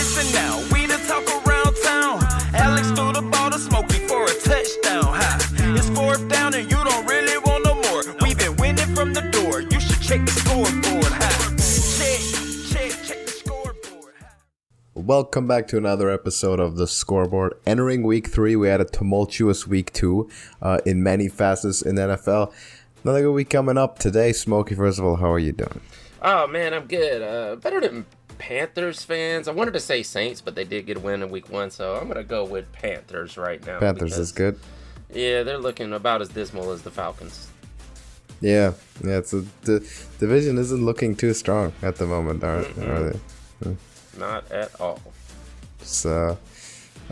Listen now, we the talk around town. Alex threw the ball to Smokey for a touchdown. It's fourth down and you don't really want no more. We've been winning from the door. You should check the scoreboard. Check the scoreboard. Welcome back to another episode of the Scoreboard. Entering week 3, we had a tumultuous week 2 in many facets in NFL. Another good week coming up today. Smokey, first of all, how are you doing? Oh, man, I'm good. Better than Panthers fans. I wanted to say Saints, but they did get a win in week 1, so I'm going to go with Panthers right now. Panthers is good. Yeah, they're looking about as dismal as the Falcons. Yeah, the division isn't looking too strong at the moment, are they? Not at all. So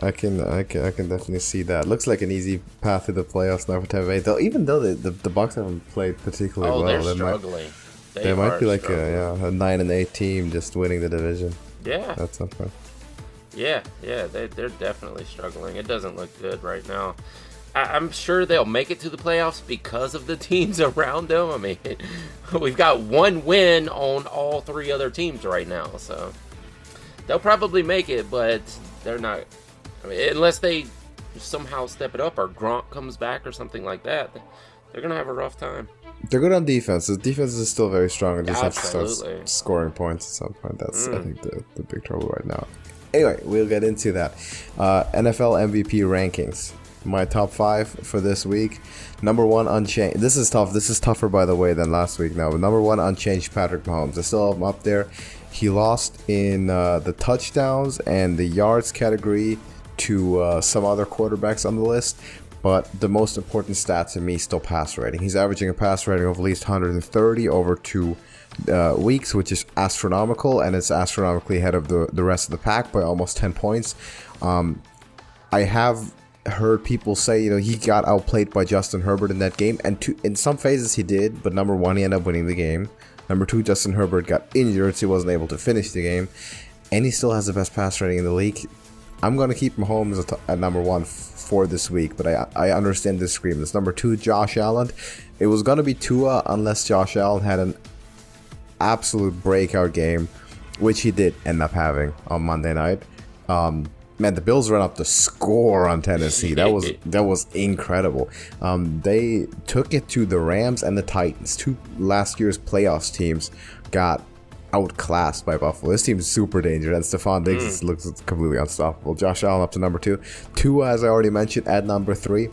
I can definitely see that. Looks like an easy path to the playoffs now for Tampa Bay. Though, even though the Bucs haven't played particularly well, they're struggling. They might be like a 9-8 team just winning the division. Yeah, that's not fun. Yeah, they're definitely struggling. It doesn't look good right now. I'm sure they'll make it to the playoffs because of the teams around them. I mean, we've got one win on all 3 other teams right now, so they'll probably make it, but they're not. I mean, unless they somehow step it up or Gronk comes back or something like that, they're going to have a rough time. They're good on defense. The defense is still very strong and just Absolutely. have to start scoring points at some point. That's, I think, the big trouble right now. Anyway, we'll get into that. NFL MVP rankings. My top 5 for this week. Number 1, unchanged. This is tough. This is tougher, by the way, than last week now. But number 1, unchanged, Patrick Mahomes. I still have him up there. He lost in the touchdowns and the yards category to some other quarterbacks on the list. But the most important stat to me is still pass rating. He's averaging a pass rating of at least 130 over 2 weeks, which is astronomical. And it's astronomically ahead of the rest of the pack by almost 10 points. I have heard people say, he got outplayed by Justin Herbert in that game, and in some phases he did, but number 1, he ended up winning the game. Number 2, Justin Herbert got injured, so he wasn't able to finish the game, and he still has the best pass rating in the league. I'm going to keep Mahomes at number 1 for this week, but I understand this disagreements. Number 2, Josh Allen. It was going to be Tua unless Josh Allen had an absolute breakout game, which he did end up having on Monday night. Man, the Bills ran up the score on Tennessee. That was incredible. They took it to the Rams and the Titans. 2 last year's playoffs teams got outclassed by Buffalo. This team is super dangerous, and Stephon Diggs looks completely unstoppable. Josh Allen up to number 2. Tua, as I already mentioned, at number 3.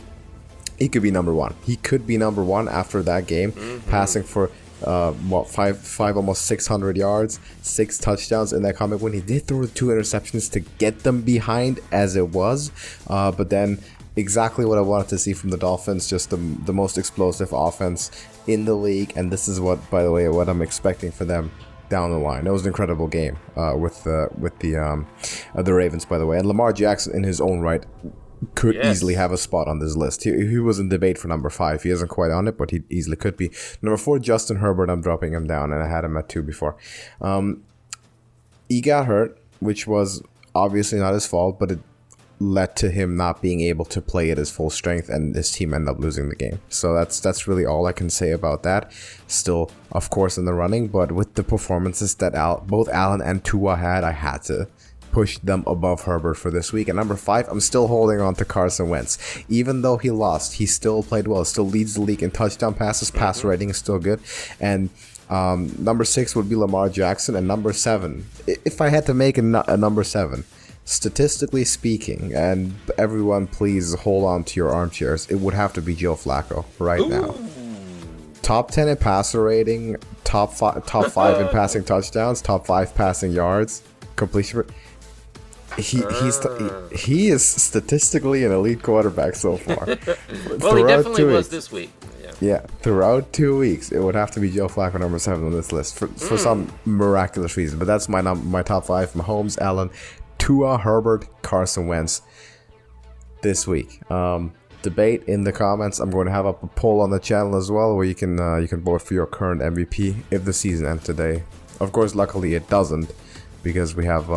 He could be number 1. He could be number 1 after that game, passing for five almost 600 yards, 6 touchdowns in that comeback win. He did throw 2 interceptions to get them behind as it was, but then exactly what I wanted to see from the Dolphins, just the most explosive offense in the league, and this is what, by the way, what I'm expecting for them down the line. It was an incredible game with the Ravens, by the way, and Lamar Jackson in his own right could easily have a spot on this list. He was in debate for number 5. He isn't quite on it, but he easily could be. Number 4, Justin Herbert. I'm dropping him down, and I had him at 2 before. He got hurt, which was obviously not his fault, but it led to him not being able to play at his full strength, and his team ended up losing the game. So that's really all I can say about that. Still, of course, in the running, but with the performances that both Allen and Tua had, I had to push them above Herbert for this week. And number 5, I'm still holding on to Carson Wentz. Even though he lost, he still played well. Still leads the league in touchdown passes. Pass rating is still good. And number 6 would be Lamar Jackson. And number 7, if I had to make a number 7, statistically speaking, and everyone please hold on to your armchairs, it would have to be Joe Flacco right now. Top 10 in passer rating, top 5 in passing touchdowns, top 5 passing yards, completion. He is statistically an elite quarterback so far. Well, he definitely was this week. Yeah, throughout 2 weeks, it would have to be Joe Flacco number 7 on this list for some miraculous reason. But that's my top 5: Mahomes, Allen, Tua, Herbert, Carson Wentz this week. Debate in the comments. I'm going to have up a poll on the channel as well, where you can vote for your current MVP if the season ends today. Of course, luckily it doesn't, because we have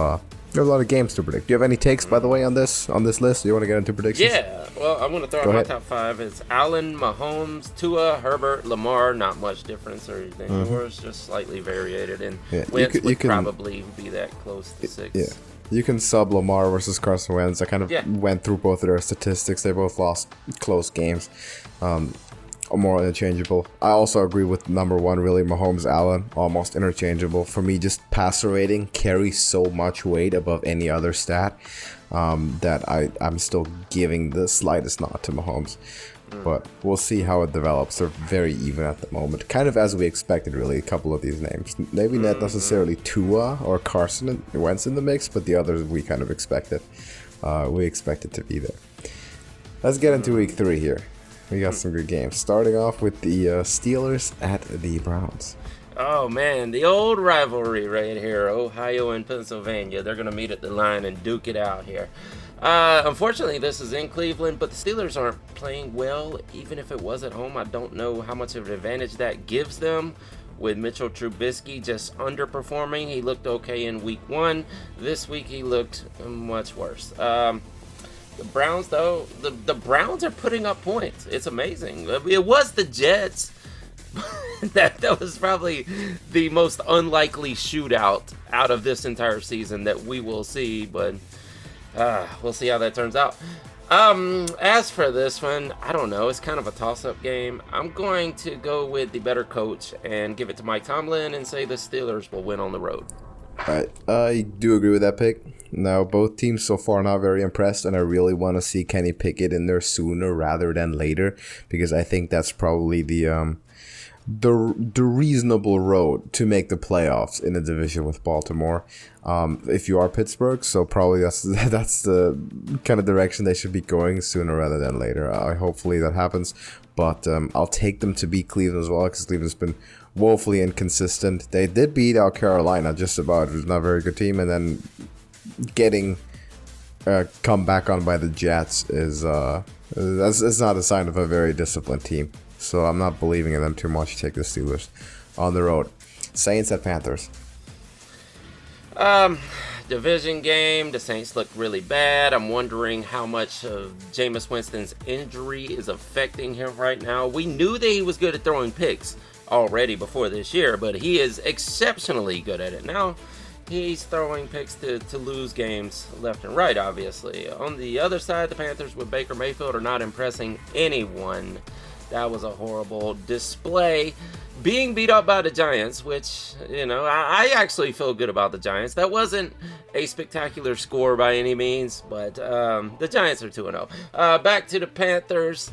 there's a lot of games to predict. Do you have any takes, by the way, on this list? Do you want to get into predictions? Yeah, well, I want to throw out my top 5. It's Allen, Mahomes, Tua, Herbert, Lamar. Not much difference or anything. Yours just slightly variated, and Wentz would probably be that close to 6. Yeah. You can sub Lamar versus Carson Wentz. I kind of went through both of their statistics. They both lost close games. More interchangeable. I also agree with number one, really, Mahomes Allen, almost interchangeable. For me, just passer rating carries so much weight above any other stat that I'm still giving the slightest nod to Mahomes. But we'll see how it develops. They're very even at the moment. Kind of as we expected, really, a couple of these names. Maybe not necessarily Tua or Carson Wentz in the mix, but the others we kind of expected. We expected to be there. Let's get into week 3 here. We got some good games. Starting off with the Steelers at the Browns. Oh, man, the old rivalry right here. Ohio and Pennsylvania. They're going to meet at the line and duke it out here. Unfortunately, this is in Cleveland, but the Steelers aren't playing well. Even if it was at home, I don't know how much of an advantage that gives them. With Mitchell Trubisky just underperforming. He looked okay in week 1. This week, he looked much worse. The Browns, though, the Browns are putting up points. It's amazing. It was the Jets. that was probably the most unlikely shootout out of this entire season that we will see, but we'll see how that turns out. As for this one, I don't know. It's kind of a toss-up game. I'm going to go with the better coach and give it to Mike Tomlin and say the Steelers will win on the road. All right, I do agree with that pick. Now, both teams so far not very impressed, and I really want to see Kenny Pickett in there sooner rather than later, because I think that's probably the reasonable road to make the playoffs in the division with Baltimore. If you are Pittsburgh, so probably that's the kind of direction they should be going sooner rather than later. Hopefully that happens, but I'll take them to beat Cleveland as well, because Cleveland's been woefully inconsistent. They did beat out Carolina just about. It was not a very good team, and then getting come back on by the Jets is not a sign of a very disciplined team. So I'm not believing in them too much to take the Steelers on the road. Saints at Panthers. Division game. The Saints look really bad. I'm wondering how much of Jameis Winston's injury is affecting him right now. We knew that he was good at throwing picks already before this year, but he is exceptionally good at it now. He's throwing picks to lose games left and right, obviously. On the other side, the Panthers with Baker Mayfield are not impressing anyone. That was a horrible display. Being beat up by the Giants, which, I actually feel good about the Giants. That wasn't a spectacular score by any means, but the Giants are 2-0. Back to the Panthers.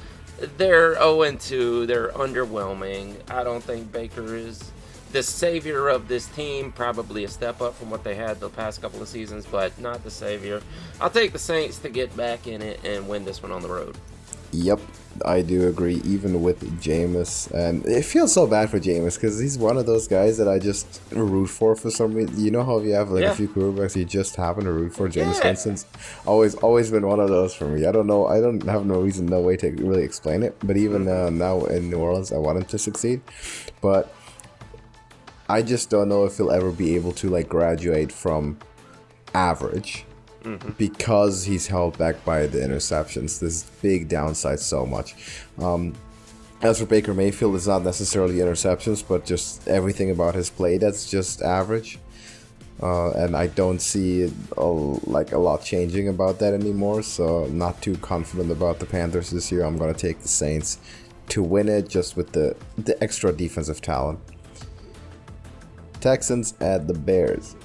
They're 0-2. They're underwhelming. I don't think Baker is the savior of this team. Probably a step up from what they had the past couple of seasons, but not the savior. I'll take the Saints to get back in it and win this one on the road. Yep, I do agree, even with Jameis. And it feels so bad for Jameis because he's one of those guys that I just root for some reason. You know how you have a few quarterbacks you just happen to root for? Jameis Winston's always been one of those for me. I don't know. I don't have no way to really explain it. But even now in New Orleans, I want him to succeed. But I just don't know if he'll ever be able to graduate from average. Because he's held back by the interceptions. This big downside so much. As for Baker Mayfield, it's not necessarily interceptions, but just everything about his play that's just average. And I don't see a lot changing about that anymore. So I'm not too confident about the Panthers this year. I'm going to take the Saints to win it just with the extra defensive talent. Texans at the Bears.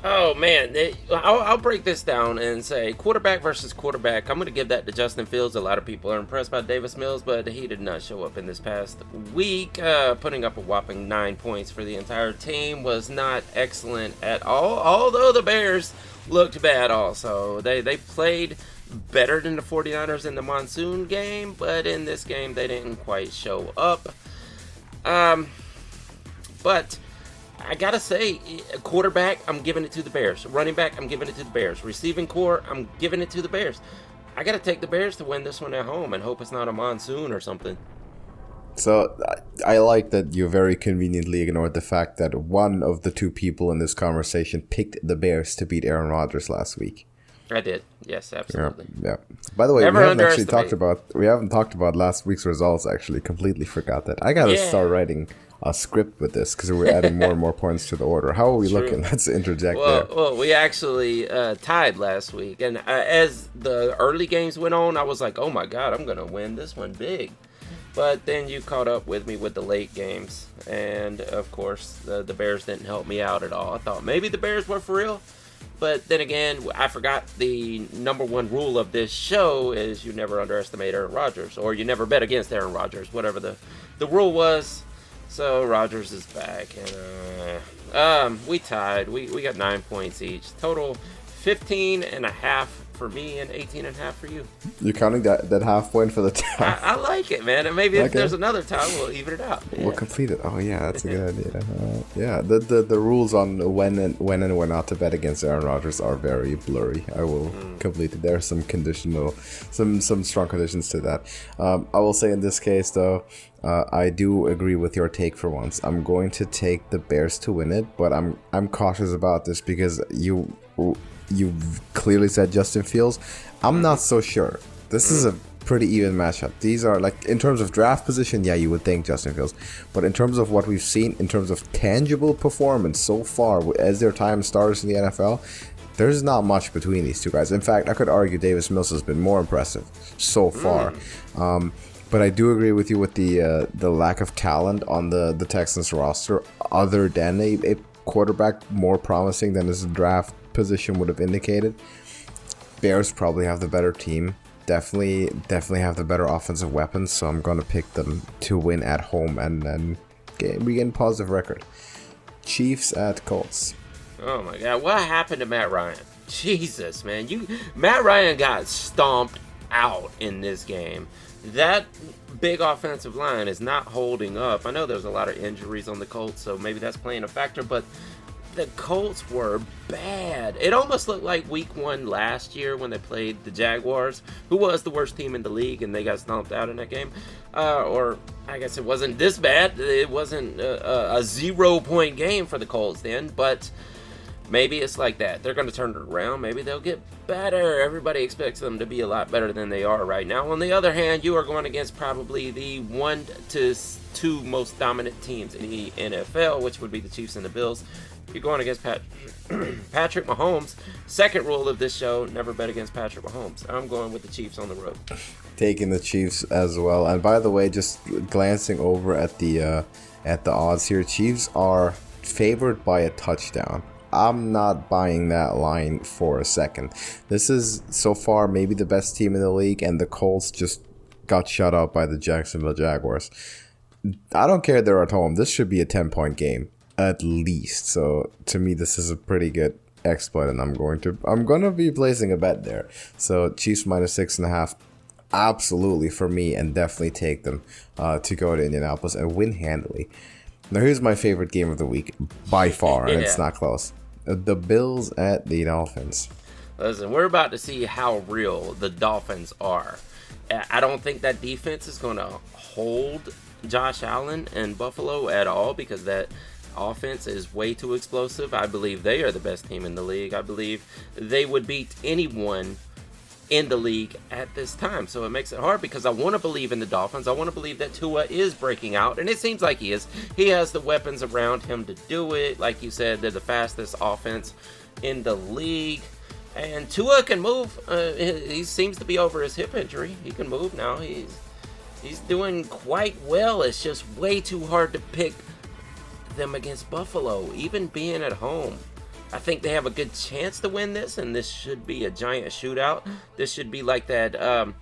Oh, man. I'll break this down and say quarterback versus quarterback. I'm going to give that to Justin Fields. A lot of people are impressed by Davis Mills, but he did not show up in this past week. Putting up a whopping 9 points for the entire team was not excellent at all, although the Bears looked bad also. They played better than the 49ers in the monsoon game, but in this game they didn't quite show up. But I gotta say, quarterback, I'm giving it to the Bears. Running back, I'm giving it to the Bears. Receiving core, I'm giving it to the Bears. I gotta take the Bears to win this one at home and hope it's not a monsoon or something. So I like that you very conveniently ignored the fact that one of the two people in this conversation picked the Bears to beat Aaron Rodgers last week. I did. Yes, absolutely. Yeah. By the way, we haven't talked about last week's results. Actually, completely forgot that. I gotta start writing script with this because we're adding more and more points to the order. How are we looking? Let's interject there. Well, we actually tied last week, and as the early games went on, I was like, oh my God, I'm going to win this one big. But then you caught up with me with the late games, and of course, the Bears didn't help me out at all. I thought maybe the Bears were for real, but then again, I forgot the number one rule of this show is you never underestimate Aaron Rodgers, or you never bet against Aaron Rodgers, whatever the rule was. So Rodgers is back, and we tied. We got 9 points each. Total 15.5 for me and 18.5 for you. You're counting that half point for the tie. I like it, man. And maybe if there's another time, we'll even it out. Yeah. We'll complete it. Oh yeah, that's a good idea. Yeah, the rules on when and when not to bet against Aaron Rodgers are very blurry. I will complete it. There are some some strong conditions to that. I will say in this case though, I do agree with your take for once. I'm going to take the Bears to win it, but I'm cautious about this because you've clearly said Justin Fields. I'm not so sure. This is a pretty even matchup. These are like, in terms of draft position, yeah, you would think Justin Fields. But in terms of what we've seen, in terms of tangible performance so far, as their time starters in the NFL, there's not much between these two guys. In fact, I could argue Davis Mills has been more impressive so far. But I do agree with you with the lack of talent on the Texans roster, other than a quarterback more promising than his draft position would have indicated. Bears probably have the better team. Definitely have the better offensive weapons. So I'm gonna pick them to win at home and then begin a positive record. Chiefs at Colts. Oh my God, what happened to Matt Ryan? Jesus, man, Matt Ryan got stomped out in this game. That big offensive line is not holding up. I know there's a lot of injuries on the Colts, so maybe that's playing a factor, but the Colts were bad. It almost looked like week 1 last year when they played the Jaguars, who was the worst team in the league, and they got stomped out in that game. Or I guess it wasn't this bad. It wasn't a 0-point game for the Colts then, but maybe it's like that. They're going to turn it around. Maybe they'll get better. Everybody expects them to be a lot better than they are right now. On the other hand, you are going against probably the 1 to 2 most dominant teams in the NFL, which would be the Chiefs and the Bills. You're going against Patrick Mahomes. Second rule of this show, never bet against Patrick Mahomes. I'm going with the Chiefs on the road. Taking the Chiefs as well. And by the way, just glancing over at the odds here, Chiefs are favored by a touchdown. I'm not buying that line for a second. This is so far maybe the best team in the league, and the Colts just got shut out by the Jacksonville Jaguars. I don't care they're at home. This should be a 10-point game at least. So to me, this is a pretty good exploit, and I'm going to be placing a bet there. So Chiefs minus 6.5, absolutely for me, and definitely take them to go to Indianapolis and win handily. Now here's my favorite game of the week by far, and it's not close. The Bills at the Dolphins. Listen, we're about to see how real the Dolphins are. I don't think that defense is going to hold Josh Allen and Buffalo at all, because that offense is way too explosive. I believe they are the best team in the league. I believe they would beat anyone in the league at this time. So it makes it hard, because I want to believe in the Dolphins. I want to believe that Tua is breaking out, and it seems like he is. He has the weapons around him to do it. Like you said, they're the fastest offense in the league. And Tua can move. He seems to be over his hip injury. He can move now. He's doing quite well. It's just way too hard to pick them against Buffalo, even being at home. I think they have a good chance to win this, and this should be a giant shootout. This should be like that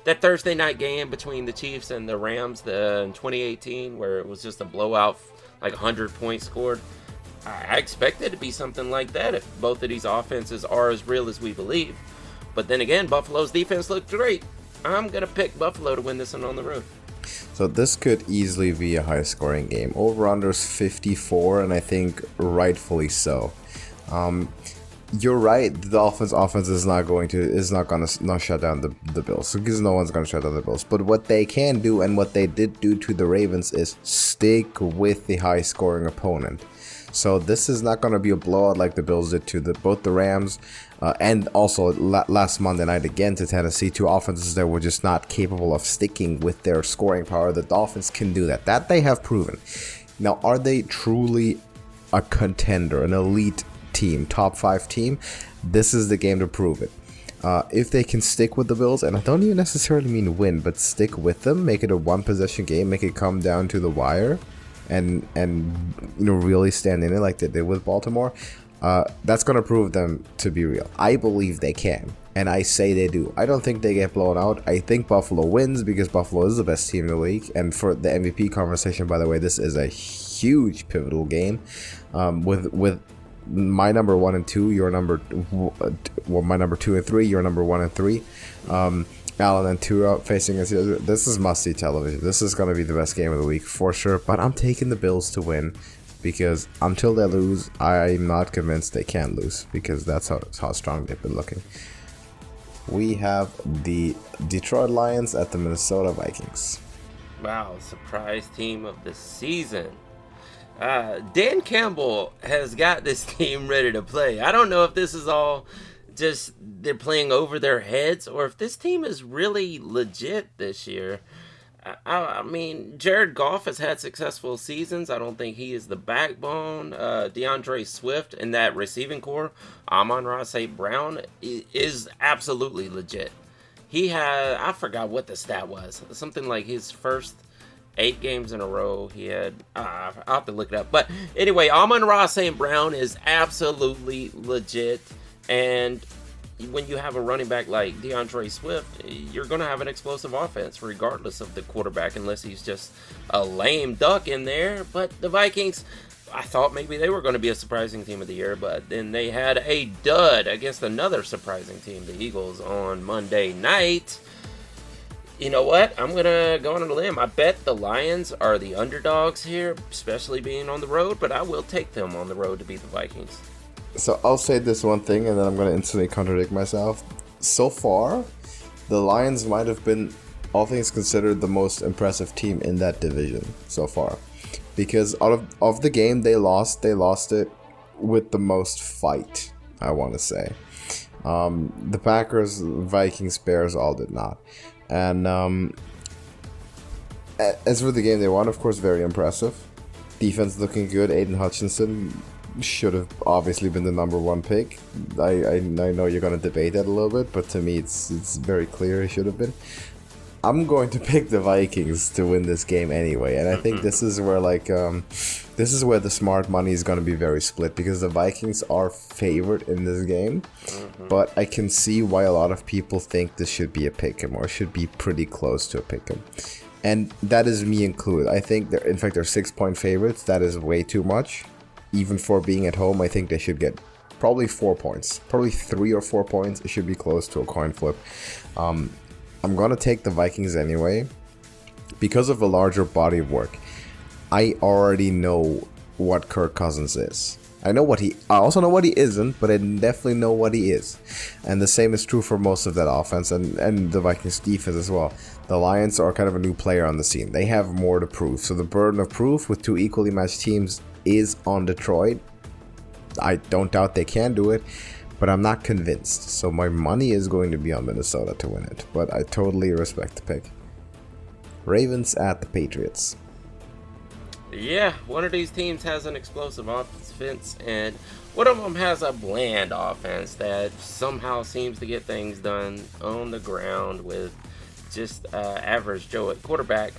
Thursday night game between the Chiefs and the Rams in 2018, where it was just a blowout, like 100 points scored. I expect it to be something like that if both of these offenses are as real as we believe. But then again, Buffalo's defense looked great. I'm going to pick Buffalo to win this one on the road. So this could easily be a high-scoring game. Over-under's 54, and I think rightfully so. You're right. The Dolphins' offense is not going to shut down the Bills, because no one's going to shut down the Bills. But what they can do, and what they did do to the Ravens, is stick with the high-scoring opponent. So this is not going to be a blowout like the Bills did to both the Rams and also last Monday night again to Tennessee. Two offenses that were just not capable of sticking with their scoring power. The Dolphins can do that. That they have proven. Now, are they truly a contender, an elite team, top 5 team? This is the game to prove it. If they can stick with the Bills, and I don't even necessarily mean win, but stick with them, make it a one-possession game, make it come down to the wire, and really stand in it like they did with Baltimore, that's going to prove them to be real. I believe they can, and I say they do. I don't think they get blown out. I think Buffalo wins because Buffalo is the best team in the league, and for the MVP conversation, by the way, this is a huge pivotal game with my number 1 and 2, your my number 2 and 3, your number 1 and 3. Allen and Tua facing us. This is must-see television. This is going to be the best game of the week for sure. But I'm taking the Bills to win because until they lose, I'm not convinced they can lose because that's how strong they've been looking. We have the Detroit Lions at the Minnesota Vikings. Wow, surprise team of the season. Dan Campbell has got this team ready to play. I don't know if this is all just they're playing over their heads or if this team is really legit this year. I mean, Jared Goff has had successful seasons. I don't think he is the backbone. DeAndre Swift and that receiving core, Amon-Ra St. Brown, is absolutely legit. He had, I forgot what the stat was, something like his first 8 games in a row he had, I'll have to look it up. But anyway, Amon-Ra St. Brown is absolutely legit. And when you have a running back like DeAndre Swift, you're going to have an explosive offense regardless of the quarterback, unless he's just a lame duck in there. But the Vikings, I thought maybe they were going to be a surprising team of the year, but then they had a dud against another surprising team, the Eagles, on Monday night. You know what? I'm going to go on a limb. I bet the Lions are the underdogs here, especially being on the road, but I will take them on the road to beat the Vikings. So I'll say this one thing, and then I'm going to instantly contradict myself. So far, the Lions might have been, all things considered, the most impressive team in that division so far. Because out of the game they lost it with the most fight, I want to say. The Packers, Vikings, Bears all did not. And as for the game they won, of course, very impressive. Defense looking good. Aiden Hutchinson should have obviously been the number 1 pick. I know you're going to debate that a little bit, but to me it's very clear he should have been. I'm going to pick the Vikings to win this game anyway, and I think this is where the smart money is going to be very split, because the Vikings are favored in this game, but I can see why a lot of people think this should be a pick'em, or should be pretty close to a pick'em, and that is me included. I think they're 6-point favorites. That is way too much, even for being at home. I think they should get probably 4 points, probably 3 or 4 points. It should be close to a coin flip. I'm going to take the Vikings anyway because of a larger body of work. I already know what Kirk Cousins is. I also know what he isn't, but I definitely know what he is. And the same is true for most of that offense and the Vikings defense as well. The Lions are kind of a new player on the scene. They have more to prove. So the burden of proof with 2 equally matched teams is on Detroit. I don't doubt they can do it, but I'm not convinced. So my money is going to be on Minnesota to win it, but I totally respect the pick. Ravens at the Patriots. Yeah, one of these teams has an explosive offense, and one of them has a bland offense that somehow seems to get things done on the ground with just average Joe at quarterback,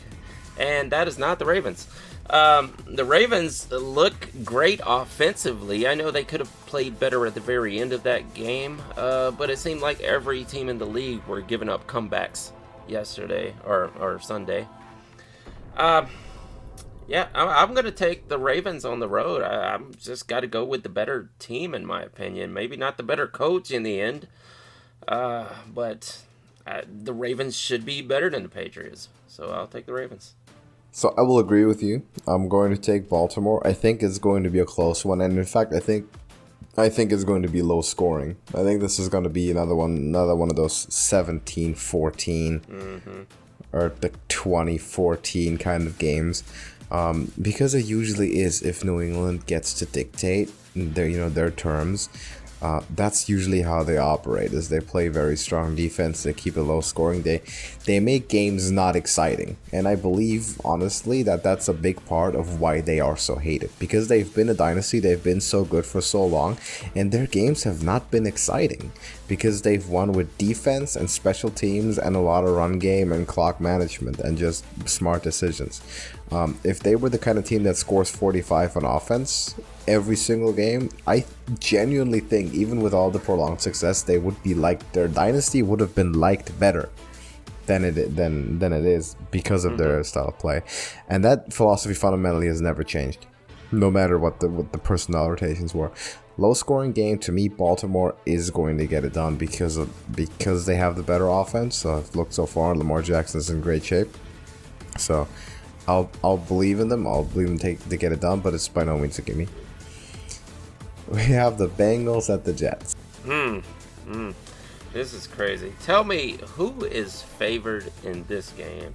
and that is not the Ravens. The Ravens look great offensively. I know they could have played better at the very end of that game, but it seemed like every team in the league were giving up comebacks yesterday or Sunday. Yeah, I'm going to take the Ravens on the road. I'm just got to go with the better team, in my opinion. Maybe not the better coach in the end, but the Ravens should be better than the Patriots. So I'll take the Ravens. So I will agree with you. I'm going to take Baltimore. I think it's going to be a close one, and in fact, I think it's going to be low scoring. I think this is going to be another one of those 17-14 or the 20-14 kind of games, because it usually is if New England gets to dictate their terms. That's usually how they operate. Is they play very strong defense. They keep it low scoring. They make games not exciting. And I believe honestly that that's a big part of why they are so hated, because they've been a dynasty. They've been so good for so long, and their games have not been exciting because they've won with defense and special teams and a lot of run game and clock management and just smart decisions. If they were the kind of team that scores 45 on offense every single game, I genuinely think even with all the prolonged success, they would be liked. Their dynasty would have been liked better than it is because of their style of play, and that philosophy fundamentally has never changed, no matter what the personnel rotations were. Low scoring game, to me, Baltimore is going to get it done because they have the better offense. So I've looked so far, Lamar Jackson's in great shape, so I'll believe in them. I'll believe them to get it done, but it's by no means a gimme. We have the Bengals at the Jets. This is crazy. Tell me, who is favored in this game?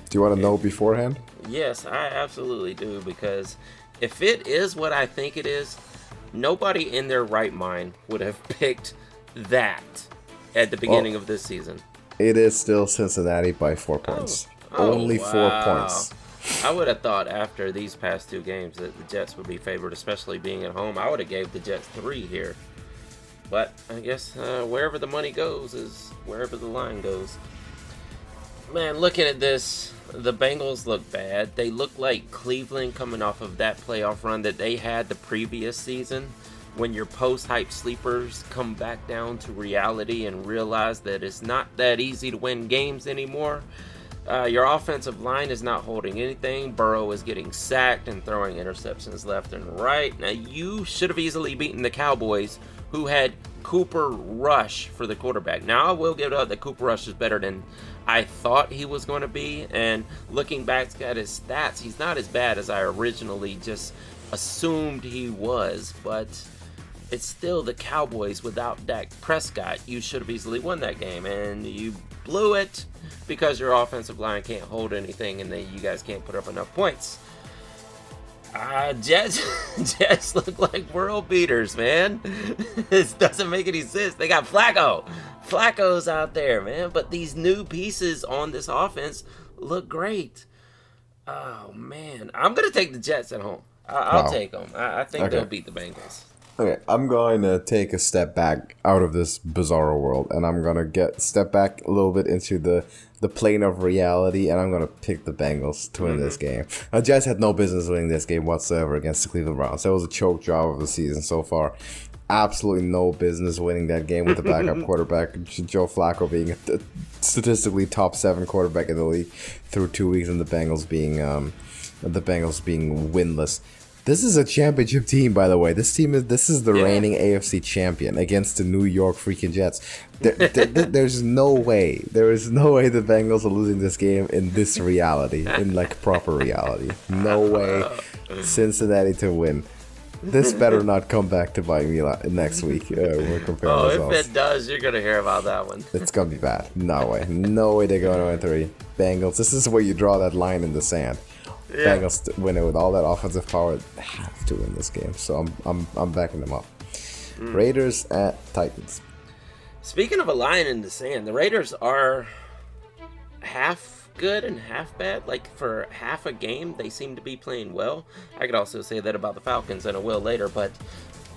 Do you want to know beforehand? Yes, I absolutely do, because if it is what I think it is, nobody in their right mind would have picked that at the beginning of this season. It is still Cincinnati by 4 points. Only 4 points. I would have thought after these past two games that the Jets would be favored, especially being at home. I would have gave the Jets 3 here. But I guess wherever the money goes is wherever the line goes. Man, looking at this, the Bengals look bad. They look like Cleveland coming off of that playoff run that they had the previous season, when your post-hype sleepers come back down to reality and realize that it's not that easy to win games anymore. Your offensive line is not holding anything. Burrow is getting sacked and throwing interceptions left and right. Now, you should have easily beaten the Cowboys, who had Cooper Rush for the quarterback. Now, I will give it up that Cooper Rush is better than I thought he was going to be. And looking back at his stats, he's not as bad as I originally just assumed he was. But it's still the Cowboys without Dak Prescott. You should have easily won that game, and you blew it because your offensive line can't hold anything, and then you guys can't put up enough points. Jets look like world beaters, man. This doesn't make any sense. They got Flacco. Flacco's out there, man. But these new pieces on this offense look great. Oh, man. I'm going to take the Jets at home. I'll take them. I think they'll beat the Bengals. Okay, I'm going to take a step back out of this bizarro world, and I'm going to step back a little bit into the plane of reality, and I'm going to pick the Bengals to win this game. The Jets had no business winning this game whatsoever against the Cleveland Browns. That was a choke job of the season so far. Absolutely no business winning that game with the backup quarterback, Joe Flacco, being a statistically top 7 quarterback in the league through 2 weeks, and the Bengals being winless. This is a championship team, by the way. This is the reigning AFC champion against the New York freaking Jets. There's no way. There is no way the Bengals are losing this game in this reality, in like proper reality. No way. Cincinnati to win. This better not come back to bite me next week. We're comparing results. If it does, you're gonna hear about that one. It's gonna be bad. No way. No way they're going to win 3. Bengals. This is where you draw that line in the sand. Yeah. Bengals win it with all that offensive power. They have to win this game, so I'm backing them up. Raiders at Titans. Speaking of a line in the sand, the Raiders are half good and half bad. Like, for half a game, they seem to be playing well. I could also say that about the Falcons, and I will later. But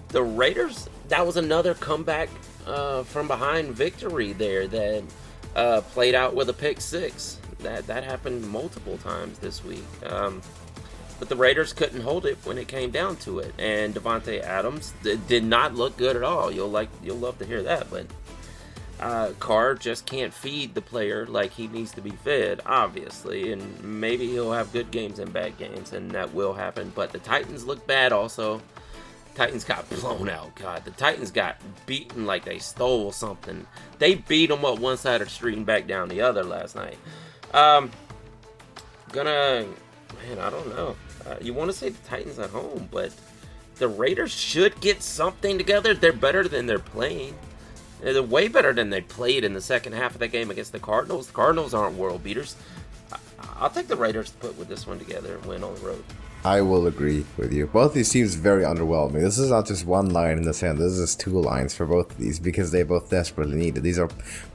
the Raiders, that was another comeback from behind victory there that played out with a pick 6. That happened multiple times this week. But the Raiders couldn't hold it when it came down to it. And Devontae Adams did not look good at all. You'll love to hear that. But Carr just can't feed the player like he needs to be fed, obviously. And maybe he'll have good games and bad games, and that will happen. But the Titans look bad also. Titans got blown out. God, the Titans got beaten like they stole something. They beat them up one side of the street and back down the other last night. I don't know. You want to say the Titans at home, but the Raiders should get something together. They're better than they're playing. They're way better than they played in the second half of that game against the Cardinals. The Cardinals aren't world beaters. I'll take the Raiders to put with this one together and win on the road. I will agree with you. Both these teams very underwhelming. This is not just one line in the sand. This is two lines for both of these because they both desperately need it. These are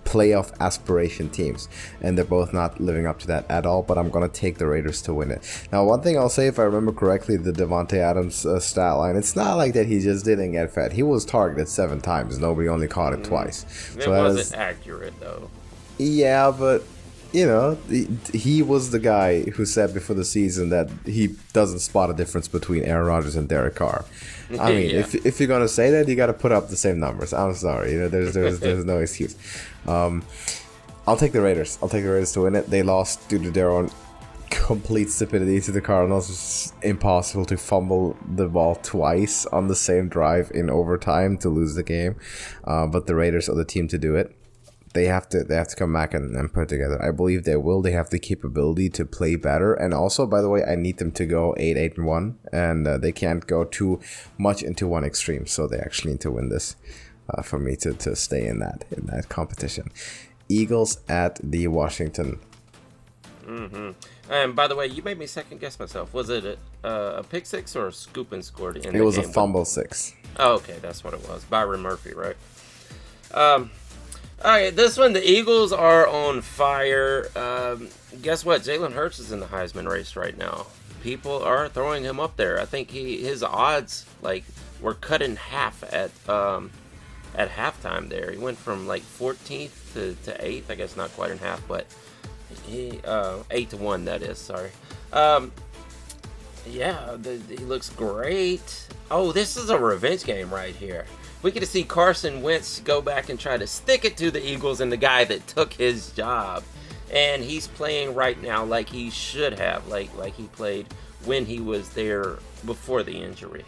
playoff aspiration teams, and they're both not living up to that at all. But I'm going to take the Raiders to win it. Now, one thing I'll say, if I remember correctly, the Devontae Adams stat line, it's not like that he just didn't get fed. He was targeted 7 times. Nobody only caught it twice. It wasn't accurate, though. Yeah, but he was the guy who said before the season that he doesn't spot a difference between Aaron Rodgers and Derek Carr. I mean, if you're gonna say that, you got to put up the same numbers. I'm sorry, there's no excuse. I'll take the Raiders. I'll take the Raiders to win it. They lost due to their own complete stupidity to the Cardinals. It's impossible to fumble the ball twice on the same drive in overtime to lose the game. But the Raiders are the team to do it. They have to come back and put it together. I believe they will. They have the capability to play better. And also, by the way, I need them to go 8-1, and they can't go too much into one extreme. So they actually need to win this for me to stay in that competition. Eagles at the Washington. Mm-hmm. And by the way, you made me second guess myself. Was it a pick six or a scoop and scored? It was a fumble 6. Oh, okay, that's what it was. Byron Murphy, right? All right, this one, the Eagles are on fire. Guess what? Jalen Hurts is in the Heisman race right now. People are throwing him up there. I think his odds were cut in half at halftime there. He went from 14th to 8th. I guess not quite in half, but he 8-1. That is, sorry. Yeah, he looks great. Oh, this is a revenge game right here. We get to see Carson Wentz go back and try to stick it to the Eagles and the guy that took his job. And he's playing right now like he should have, like he played when he was there before the injury.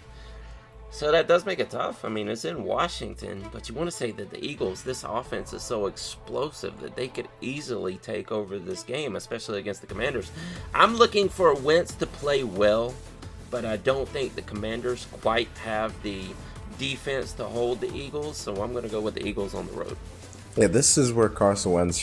So that does make it tough. I mean, it's in Washington, but you want to say that the Eagles, this offense is so explosive that they could easily take over this game, especially against the Commanders. I'm looking for Wentz to play well, but I don't think the Commanders quite have the defense to hold the Eagles, so I'm going to go with the Eagles on the road. Yeah, this is where Carson Wentz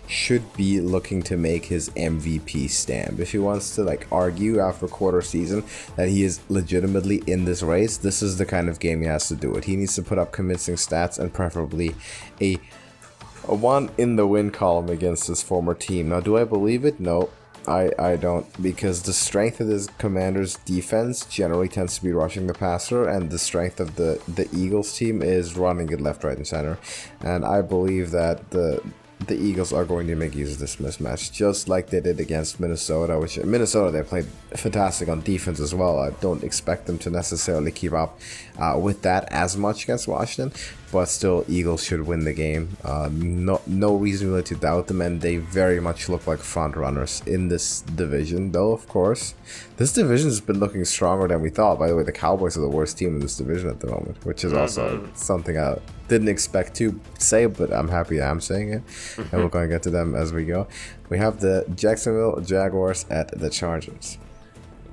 should be looking to make his MVP stand. If he wants to argue after quarter season that he is legitimately in this race, this is the kind of game he has to do it. He needs to put up convincing stats and preferably a one in the win column against his former team. Now, do I believe it? No. I don't, because the strength of this Commanders defense generally tends to be rushing the passer, and the strength of the Eagles team is running it left, right, and center. And I believe that the Eagles are going to make use of this mismatch, just like they did against Minnesota, which Minnesota, they played fantastic on defense as well. I don't expect them to necessarily keep up with that as much against Washington, but still, Eagles should win the game. No reason really to doubt them, and they very much look like front runners in this division, though, of course. This division has been looking stronger than we thought. By the way, the Cowboys are the worst team in this division at the moment, which is also something I didn't expect to say, but I'm happy I'm saying it, and we're going to get to them as we go. We have the Jacksonville Jaguars at the Chargers.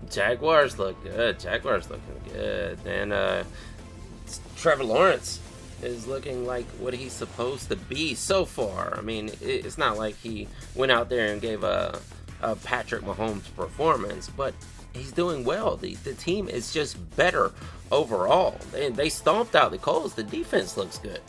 Jaguars look good. Jaguars looking good. And Trevor Lawrence is looking like what he's supposed to be so far. I mean, it's not like he went out there and gave a Patrick Mahomes performance, but he's doing well. The team is just better overall. They stomped out the Colts. The defense looks good.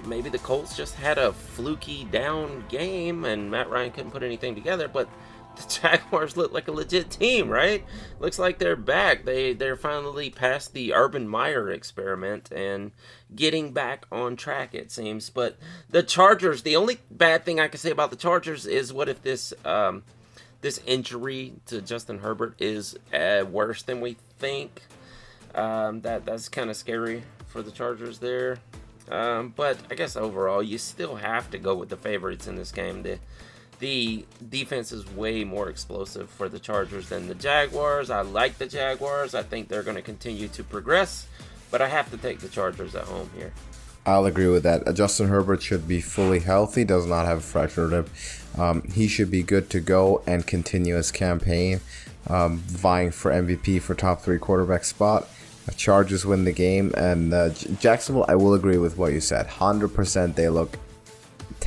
Maybe the Colts just had a fluky down game and Matt Ryan couldn't put anything together, but the Jaguars look like a legit team, right? Looks like they're back. They're finally past the Urban Meyer experiment and getting back on track, it seems. But the Chargers, the only bad thing I can say about the Chargers is, what if this injury to Justin Herbert is worse than we think? That's kind of scary for the Chargers there. But I guess overall, you still have to go with the favorites in this game. The defense is way more explosive for the Chargers than the Jaguars. I like the Jaguars. I think they're going to continue to progress, but I have to take the Chargers at home here. I'll agree with that. Justin Herbert should be fully healthy, does not have a fractured rib. He should be good to go and continue his campaign, vying for MVP for top 3 quarterback spot. Chargers win the game, and Jacksonville, I will agree with what you said. 100% they look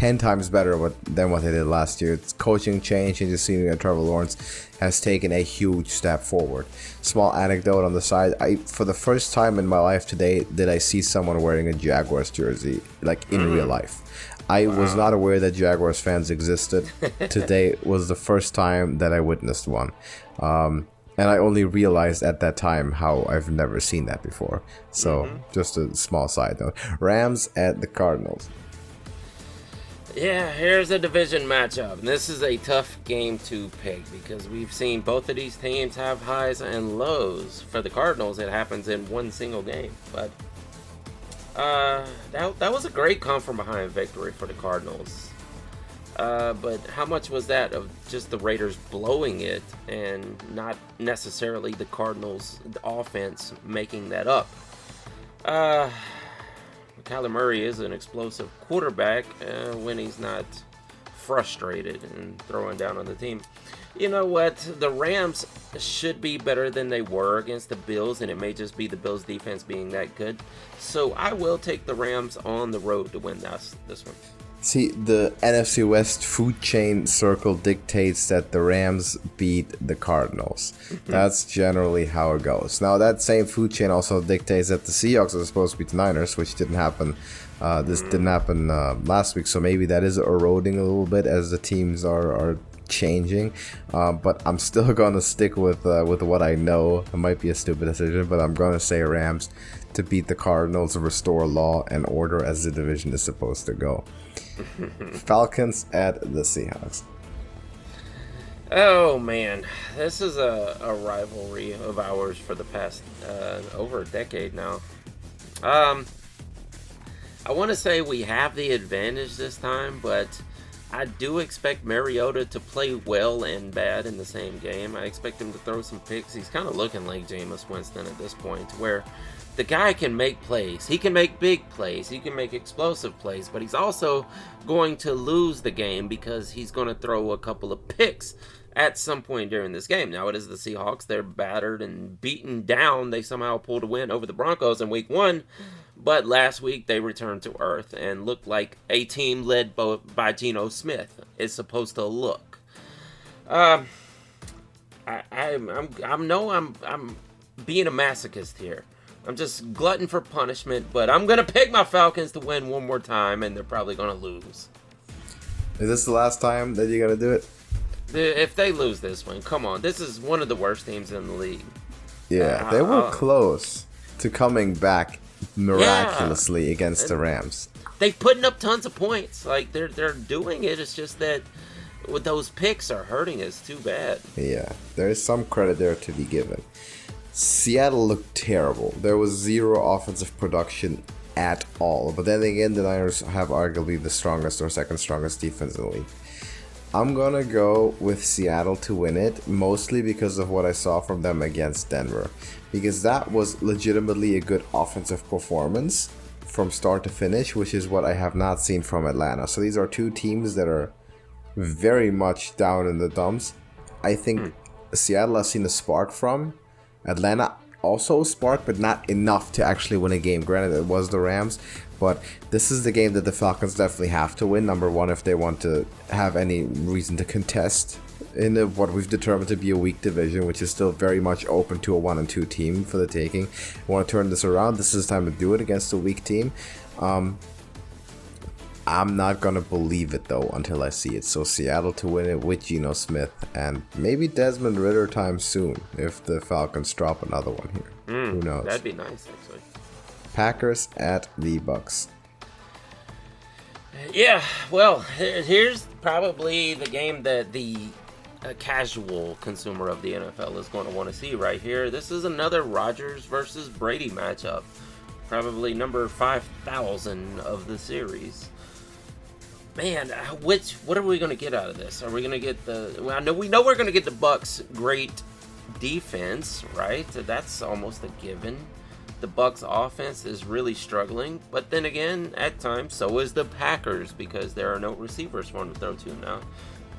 10 times better than what they did last year. It's coaching change, and just seeing that Trevor Lawrence has taken a huge step forward. Small anecdote on the side, for the first time in my life today did I see someone wearing a Jaguars jersey, like in real life. I was not aware that Jaguars fans existed. Today was the first time that I witnessed one. And I only realized at that time how I've never seen that before. So, just a small side note. Rams at the Cardinals. Yeah, here's a division matchup. And this is a tough game to pick because we've seen both of these teams have highs and lows. For the Cardinals, it happens in one single game. But that was a great come-from-behind victory for the Cardinals. But how much was that of just the Raiders blowing it and not necessarily the Cardinals' offense making that up? Kyler Murray is an explosive quarterback when he's not frustrated and throwing down on the team. You know what? The Rams should be better than they were against the Bills, and it may just be the Bills' defense being that good. So I will take the Rams on the road to win this one. See, the NFC West food chain circle dictates that the Rams beat the Cardinals. That's generally how it goes. Now, that same food chain also dictates that the Seahawks are supposed to beat the Niners, which didn't happen. This didn't happen last week, so maybe that is eroding a little bit as the teams are changing. But I'm still going to stick with what I know. It might be a stupid decision, but I'm going to say Rams to beat the Cardinals and restore law and order as the division is supposed to go. Falcons at the Seahawks. Oh man, this is a rivalry of ours for the past over a decade now. I want to say we have the advantage this time, but I do expect Mariota to play well and bad in the same game. I expect him to throw some picks. He's kind of looking like Jameis Winston at this point, where the guy can make plays. He can make big plays. He can make explosive plays, but he's also going to lose the game because he's going to throw a couple of picks at some point during this game. Now, it is the Seahawks. They're battered and beaten down. They somehow pulled a win over the Broncos in week 1, but last week they returned to earth and looked like a team led by Geno Smith is supposed to look. I'm being a masochist here. I'm just glutton for punishment, but I'm going to pick my Falcons to win one more time, and they're probably going to lose. Is this the last time that you're going to do it? If they lose this one, come on. This is one of the worst teams in the league. Yeah, they were close to coming back miraculously against the Rams. They're putting up tons of points. Like, they're doing it. It's just that with those picks are hurting us too bad. Yeah, there is some credit there to be given. Seattle looked terrible. There was zero offensive production at all. But then again, the Niners have arguably the strongest or second strongest defense in the league. I'm going to go with Seattle to win it, mostly because of what I saw from them against Denver. Because that was legitimately a good offensive performance from start to finish, which is what I have not seen from Atlanta. So these are two teams that are very much down in the dumps. I think Seattle has seen a spark from. Atlanta also sparked, but not enough to actually win a game. Granted, it was the Rams, but this is the game that the Falcons definitely have to win. Number one, if they want to have any reason to contest in what we've determined to be a weak division, which is still very much open to a 1-2 team for the taking. Want to turn this around? This is the time to do it against a weak team. I'm not going to believe it, though, until I see it. So Seattle to win it with Geno Smith and maybe Desmond Ridder time soon if the Falcons drop another one here. Who knows? That'd be nice, actually. Packers at the Bucks. Yeah, well, here's probably the game that the casual consumer of the NFL is going to want to see right here. This is another Rodgers versus Brady matchup. Probably number 5,000 of the series. Man, what are we going to get out of this? Are we going to get we know we're going to get the Bucks' great defense, right? That's almost a given. The Bucks' offense is really struggling, but then again, at times, so is the Packers because there are no receivers for them to throw to now.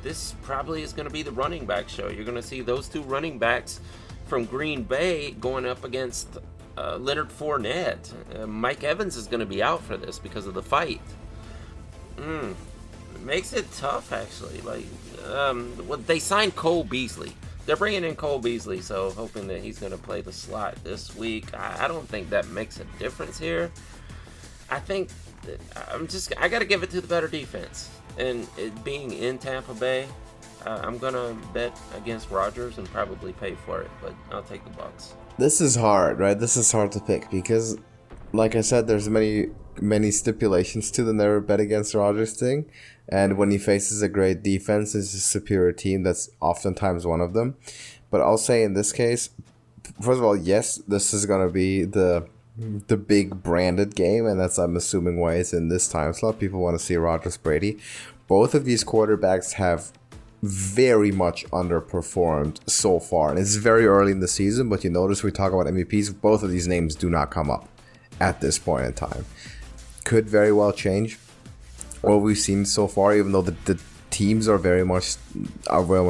This probably is going to be the running back show. You're going to see those two running backs from Green Bay going up against Leonard Fournette. Mike Evans is going to be out for this because of the fight. makes it tough, actually. Like, they signed Cole Beasley. They're bringing in Cole Beasley, so hoping that he's going to play the slot this week. I don't think that makes a difference here. I think I got to give it to the better defense. And it being in Tampa Bay, I'm going to bet against Rodgers and probably pay for it, but I'll take the Bucs. This is hard, right? This is hard to pick because, like I said, there's many stipulations to the never bet against Rodgers thing. And when he faces a great defense, it's a superior team. That's oftentimes one of them. But I'll say in this case, first of all, yes, this is going to be the big branded game. And that's, I'm assuming, why it's in this time slot. People want to see Rodgers Brady. Both of these quarterbacks have very much underperformed so far. And it's very early in the season, but you notice we talk about MVPs. Both of these names do not come up at this point in time. Could very well change what we've seen so far, even though the teams are very much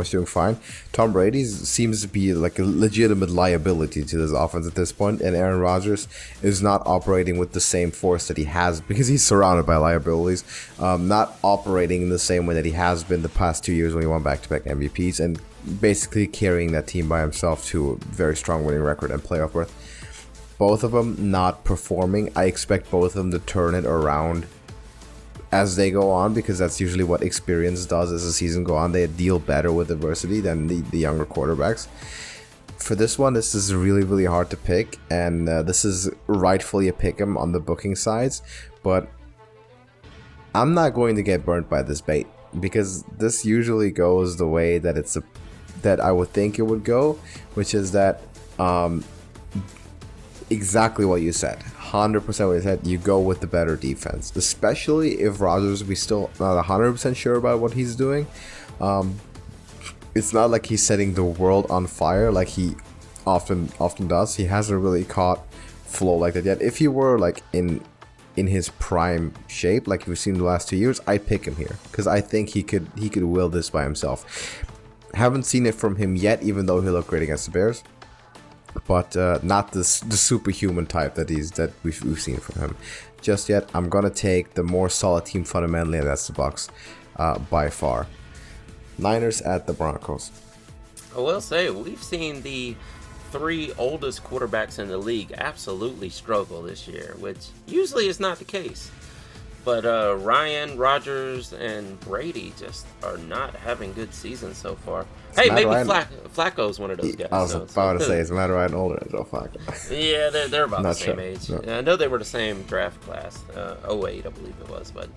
doing fine. Tom Brady seems to be like a legitimate liability to this offense at this point, and Aaron Rodgers is not operating with the same force that he has because he's surrounded by liabilities, not operating in the same way that he has been the past 2 years when he won back-to-back MVPs, and basically carrying that team by himself to a very strong winning record and playoff berth. Both of them not performing. I expect both of them to turn it around as they go on, because that's usually what experience does as the season go on. They deal better with adversity than the younger quarterbacks. For this one, this is really, really hard to pick, and this is rightfully a pick 'em on the booking sides, but I'm not going to get burnt by this bait, because this usually goes the way that that I would think it would go, which is that exactly what you said. 100% what you said. You go with the better defense, especially if Rodgers, we still not 100% sure about what he's doing. It's not like he's setting the world on fire like he often does. He hasn't really caught flow like that yet. If he were like in his prime shape, like we've seen the last 2 years, I'd pick him here because I think he could will this by himself. Haven't seen it from him yet, even though he looked great against the Bears. But not the superhuman type that we've seen from him just yet. I'm gonna take the more solid team fundamentally, and that's the Bucs by far. Niners at the Broncos. I will say we've seen the three oldest quarterbacks in the league absolutely struggle this year, which usually is not the case. But Ryan, Rodgers, and Brady just are not having good seasons so far. Hey, maybe Flacco's one of those guys. I was about to say, is Matt Ryan older than Joe Flacco? Yeah, they're about the same age. No. I know they were the same draft class, 08, I believe it was. But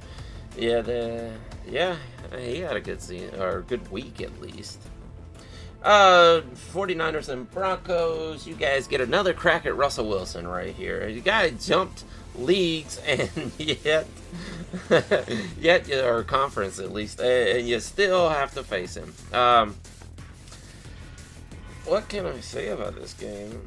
yeah, he had a good season, or a good week at least. 49ers and Broncos. You guys get another crack at Russell Wilson right here. The guy jumped leagues and yet or conference at least, and you still have to face him. What can I say about this game?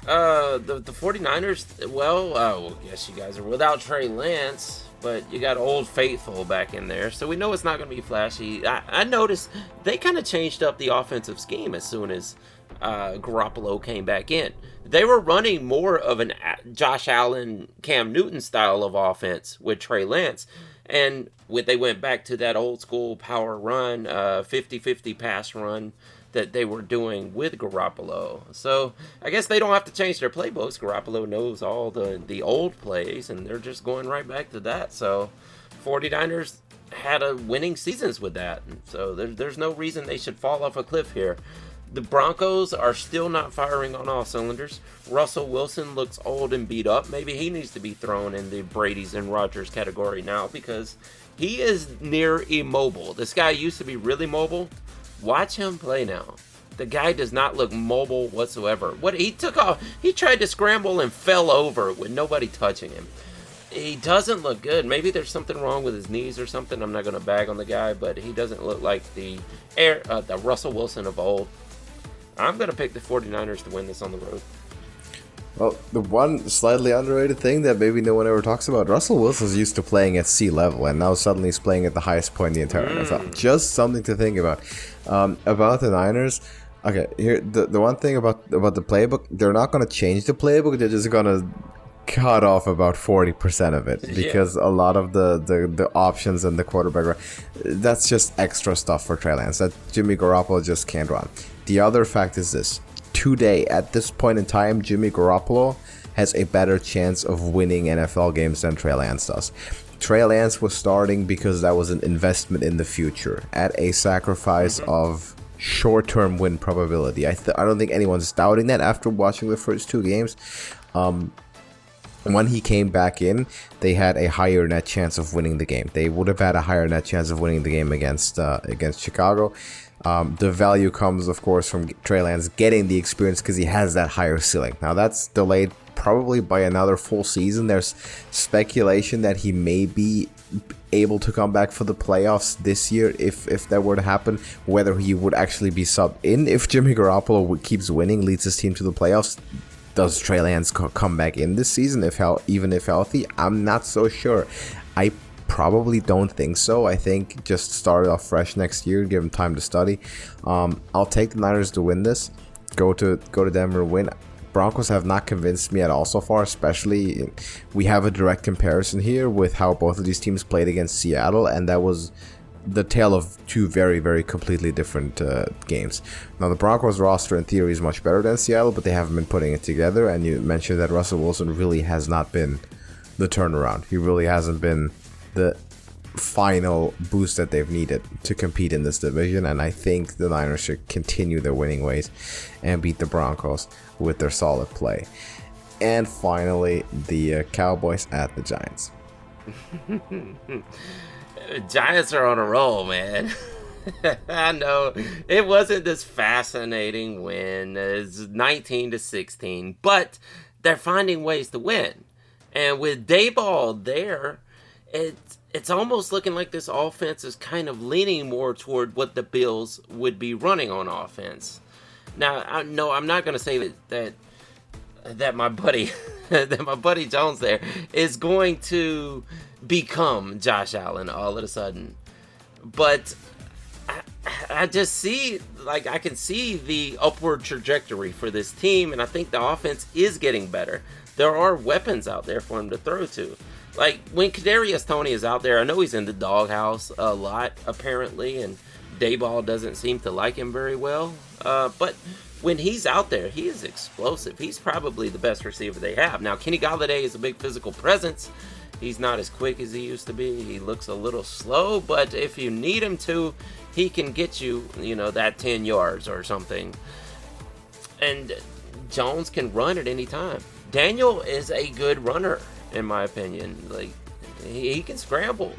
The 49ers, well, yes, you guys are without Trey Lance, but you got Old Faithful back in there, so we know it's not going to be flashy. I noticed they kind of changed up the offensive scheme as soon as Garoppolo came back in. They were running more of an Josh Allen, Cam Newton style of offense with Trey Lance, and they went back to that old school power run, 50-50 pass run that they were doing with Garoppolo. So I guess they don't have to change their playbooks. Garoppolo knows all the old plays, and they're just going right back to that. So 49ers had a winning seasons with that. So there's no reason they should fall off a cliff here. The Broncos are still not firing on all cylinders. Russell Wilson looks old and beat up. Maybe he needs to be thrown in the Brady's and Rodgers category now because he is near immobile. This guy used to be really mobile. Watch him play now. The guy does not look mobile whatsoever. He took off. He tried to scramble and fell over with nobody touching him. He doesn't look good. Maybe there's something wrong with his knees or something. I'm not going to bag on the guy, but he doesn't look like the Russell Wilson of old. I'm going to pick the 49ers to win this on the road. Well, the one slightly underrated thing that maybe no one ever talks about, Russell Wilson's used to playing at sea level, and now suddenly he's playing at the highest point in the entire NFL. Just something to think about. About the Niners, okay, here the one thing about the playbook, they're not going to change the playbook. They're just going to cut off about 40% of it because a lot of the options and the quarterback, that's just extra stuff for Trey Lance that Jimmy Garoppolo just can't run. The other fact is this: today, at this point in time, Jimmy Garoppolo has a better chance of winning NFL games than Trey Lance does. Trey Lance was starting because that was an investment in the future at a sacrifice of short-term win probability. I don't think anyone's doubting that after watching the first two games. When he came back in, they had a higher net chance of winning the game. They would have had a higher net chance of winning the game against Chicago. The value comes, of course, from Trey Lance getting the experience because he has that higher ceiling. Now, that's delayed probably by another full season. There's speculation that he may be able to come back for the playoffs this year if that were to happen. Whether he would actually be subbed in if Jimmy Garoppolo keeps winning, leads his team to the playoffs. Does Trey Lance come back in this season even if healthy? I'm not so sure. I probably don't think so. I think just start off fresh next year, give him time to study. I'll take the Niners to win this. Go to Denver and win. Broncos have not convinced me at all so far, especially we have a direct comparison here with how both of these teams played against Seattle, and that was the tale of two very, very completely different games. Now, the Broncos roster in theory is much better than Seattle, but they haven't been putting it together, and you mentioned that Russell Wilson really has not been the turnaround. He really hasn't been the final boost that they've needed to compete in this division, and I think the Niners should continue their winning ways and beat the Broncos with their solid play. And finally, the Cowboys at the Giants. Giants are on a roll, man. I know it wasn't this fascinating win. It's 19-16, but they're finding ways to win. And with Dayball there, it's almost looking like this offense is kind of leaning more toward what the Bills would be running on offense. Now, I'm not going to say that my buddy that my buddy Jones there is going to become Josh Allen all of a sudden, but I just see, like, I can see the upward trajectory for this team, and I think the offense is getting better. There are weapons out there for him to throw to. Like, when Kadarius Toney is out there, I know he's in the doghouse a lot, apparently, and Dayball doesn't seem to like him very well, but when he's out there, he is explosive. He's probably the best receiver they have. Now, Kenny Golladay is a big physical presence. He's not as quick as he used to be. He looks a little slow, but if you need him to, he can get you, that 10 yards or something. And Jones can run at any time. Daniel is a good runner, in my opinion. Like, he can scramble.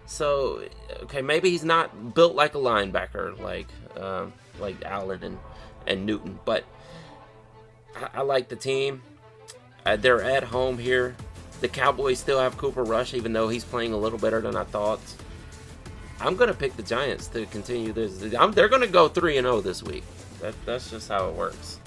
So, okay, maybe he's not built like a linebacker, like Allen and Newton, but I like the team. They're at home here. The Cowboys still have Cooper Rush, even though he's playing a little better than I thought. I'm going to pick the Giants to continue this. They're going to go 3-0 this week. That's just how it works.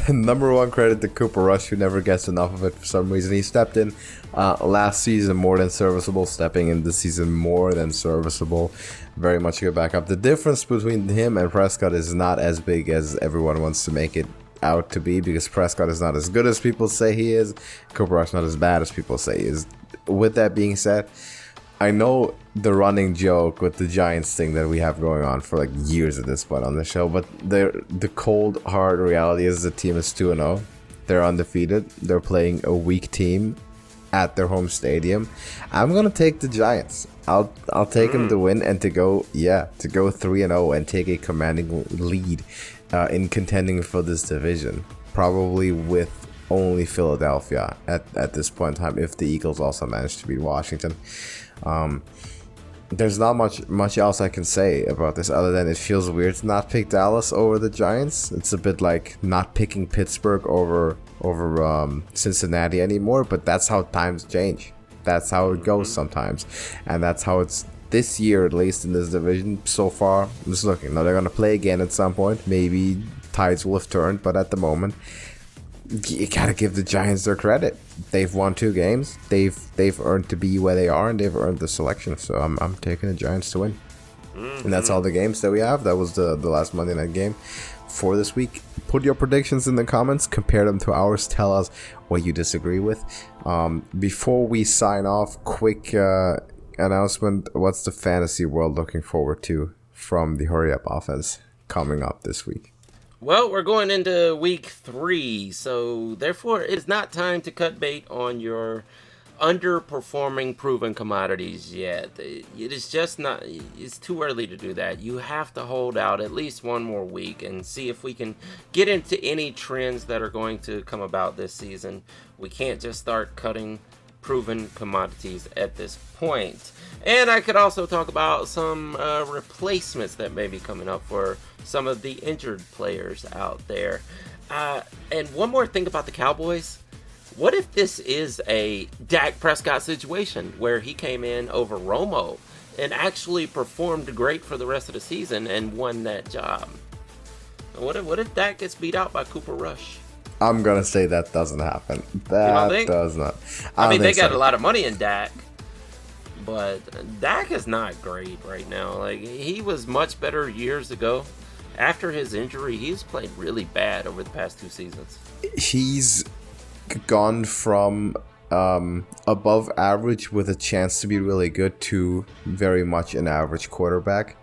Number one credit to Cooper Rush, who never gets enough of it for some reason. He stepped in last season more than serviceable, stepping in this season more than serviceable. Very much a good backup. The difference between him and Prescott is not as big as everyone wants to make it out to be, because Prescott is not as good as people say he is. Cooper Rush not as bad as people say he is. With that being said, I know the running joke with the Giants thing that we have going on for like years at this point on the show, but the cold hard reality is the team is 2-0. They're undefeated. They're playing a weak team at their home stadium. I'm gonna take the Giants. I'll take them to win and to go 3-0 and take a commanding lead in contending for this division, probably with only Philadelphia at this point in time, if the Eagles also manage to beat Washington. There's not much else I can say about this other than it feels weird to not pick Dallas over the Giants. It's a bit like not picking Pittsburgh over Cincinnati anymore, but that's how times change. That's how it goes sometimes, and that's how it's this year, at least in this division so far. I'm just looking. Now they're gonna play again at some point. Maybe tides will have turned, but at the moment, you gotta give the Giants their credit. They've won 2 games. They've earned to be where they are, and they've earned the selection. So I'm taking the Giants to win. And that's all the games that we have. That was the last Monday night game for this week. Put your predictions in the comments, compare them to ours, tell us what you disagree with. Before we sign off, quick announcement. What's the fantasy world looking forward to from the Hurry Up offense coming up this week? Well, we're going into week 3, so therefore it's not time to cut bait on your underperforming proven commodities yet. It is just not, it's too early to do that. You have to hold out at least one more week and see if we can get into any trends that are going to come about this season. We can't just start cutting proven commodities at this point. And I could also talk about some replacements that may be coming up for some of the injured players out there. And one more thing about the Cowboys. What if this is a Dak Prescott situation where he came in over Romo and actually performed great for the rest of the season and won that job? What if Dak gets beat out by Cooper Rush? I'm going to say that doesn't happen. That does not. I mean, they got a lot of money in Dak, but Dak is not great right now. Like, he was much better years ago. After his injury, he's played really bad over the past 2 seasons. He's gone from above average with a chance to be really good to very much an average quarterback.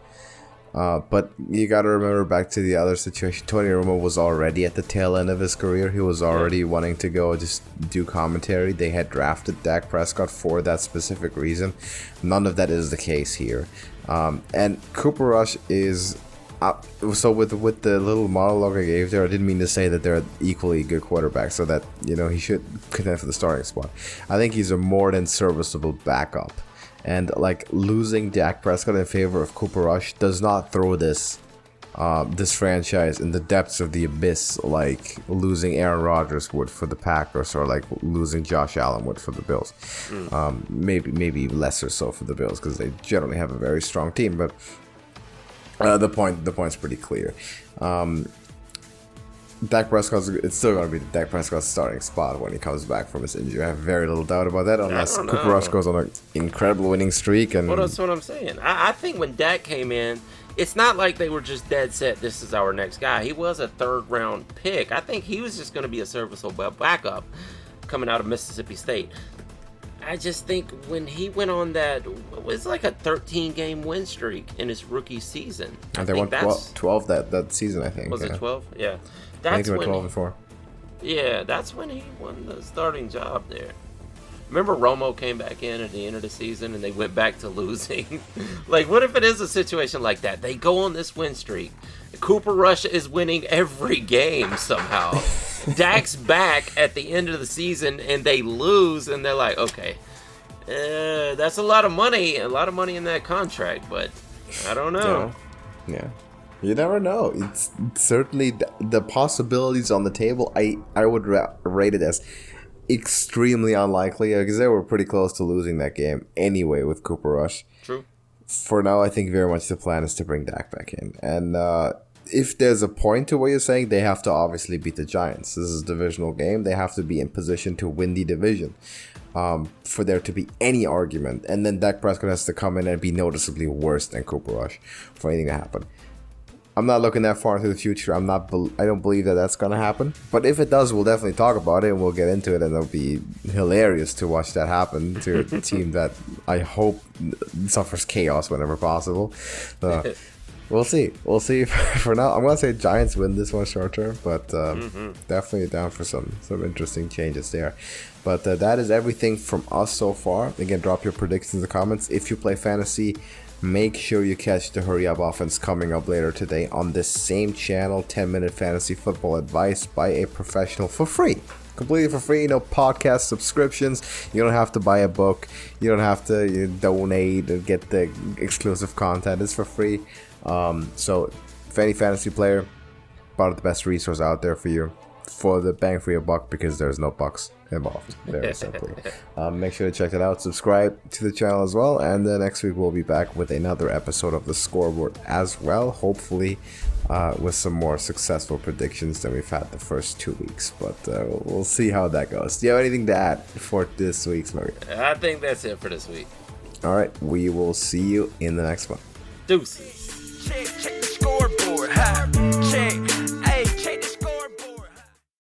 But you got to remember back to the other situation. Tony Romo was already at the tail end of his career. He was already wanting to go just do commentary. They had drafted Dak Prescott for that specific reason. None of that is the case here. And Cooper Rush is... so with the little monologue I gave there, I didn't mean to say that they're equally good quarterbacks, so that, you know, he should contend for the starting spot. I think he's a more than serviceable backup, and like losing Dak Prescott in favor of Cooper Rush does not throw this franchise in the depths of the abyss like losing Aaron Rodgers would for the Packers, or like losing Josh Allen would for the Bills. Maybe lesser so for the Bills because they generally have a very strong team, but. The point's pretty clear. Dak Prescott's, it's still going to be the Dak Prescott's starting spot when he comes back from his injury. I have very little doubt about that, unless Cooper Rush goes on an incredible winning streak. And well, that's what I'm saying. I think when Dak came in, it's not like they were just dead set, this is our next guy. He was a 3rd round pick. I think he was just going to be a serviceable backup coming out of Mississippi State. I just think when he went on that, it was like a 13-game win streak in his rookie season. And they won 12 that season, I think. Was it 12? Yeah. I think they went 12 and 4. Yeah, that's when he won the starting job there. Remember Romo came back in at the end of the season and they went back to losing? Like, what if it is a situation like that? They go on this win streak. Cooper Rush is winning every game somehow. Dak's back at the end of the season and they lose and they're like, okay, that's a lot of money in that contract, but I don't know. Yeah. You never know. It's certainly the possibilities on the table. I would rate it as extremely unlikely because they were pretty close to losing that game anyway with Cooper Rush. True. For now, I think very much the plan is to bring Dak back in. And if there's a point to what you're saying, they have to obviously beat the Giants. This is a divisional game. They have to be in position to win the division for there to be any argument. And then Dak Prescott has to come in and be noticeably worse than Cooper Rush for anything to happen. I'm not looking that far into the future. I don't believe that that's going to happen. But if it does, we'll definitely talk about it and we'll get into it. And it'll be hilarious to watch that happen to a team that I hope suffers chaos whenever possible. We'll see. We'll see. For now, I'm going to say Giants win this one short term. But definitely down for some interesting changes there. But that is everything from us so far. Again, drop your predictions in the comments. If you play fantasy, make sure you catch the Hurry Up Offense coming up later today on this same channel. 10-minute fantasy football advice by a professional for free. Completely for free. No podcast subscriptions. You don't have to buy a book. You don't have to donate and get the exclusive content. It's for free. So if any fantasy player, about the best resource out there for you for the bang for your buck, because there's no bucks involved, very simply. Make sure to check it out. Subscribe to the channel as well, and then next week we'll be back with another episode of the Scoreboard as well, hopefully with some more successful predictions than we've had the first 2 weeks, but we'll see how that goes. Do you have anything to add for this week's movie? I think that's it for this week. All right, we will see you in the next one. Deuces. Check the scoreboard, ha, check.